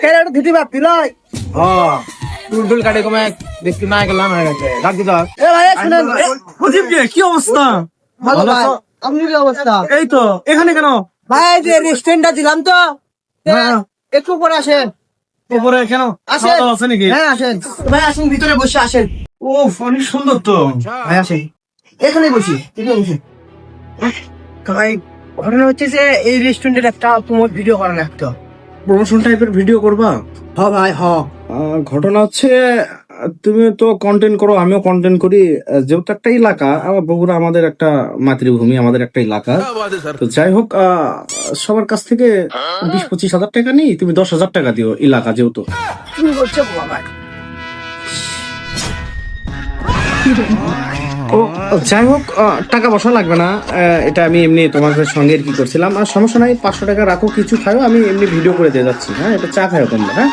কেন একটা দিতে পারতি লাই টুল কাটে কমে দেখতে না গেলাম হয়ে গেছে ডাক দিতে এ ভাই শুনেন প্রদীপ কি অবস্থা? ভালো ভাই আপনি কি অবস্থা এই তো এখানে কেন? ভাই যে রেস্টুরেন্টটা দিলাম তো হ্যাঁ। একটু পরে আসেন উপরে কেন আসেন খাওয়া দাওয়া আছে নাকি? হ্যাঁ আসেন ভাই আসেন ভিতরে বসে আসেন ও অনেক সুন্দর তো। ভাই আসেন এখানে বসি এখানে বসি ভাই ঘটনা হচ্ছে যে এই রেস্টুরেন্টের একটা প্রমোট ভিডিও করা লাগতো প্রমোশন টাইপের ভিডিও করবা? হ ভাই হ ঘটনা হচ্ছে তুমি তো কন্টেন্ট করো, আমিও কন্টেন্ট করি। যেহেতু একটা এলাকা, বগুড়া আমাদের একটা মাতৃভূমি, আমাদের একটা এলাকা। তো যাই হোক, সবার কাছ থেকে 20-25 হাজার টাকা নিই, তুমি 10,000 টাকা দিও এলাকা যেহেতু। তুমি বলছো ভাই ও যাই হোক, টাকা পয়সা লাগবে না। এটা আমি এমনি তোমাদের সঙ্গে কি করছিলাম। আর সমস্যা নাই, 500 টাকা রাখো, কিছু খাও, আমি এমনি ভিডিও করে দিয়ে যাচ্ছি। হ্যাঁ, এটা চা খাও তোমরা। হ্যাঁ।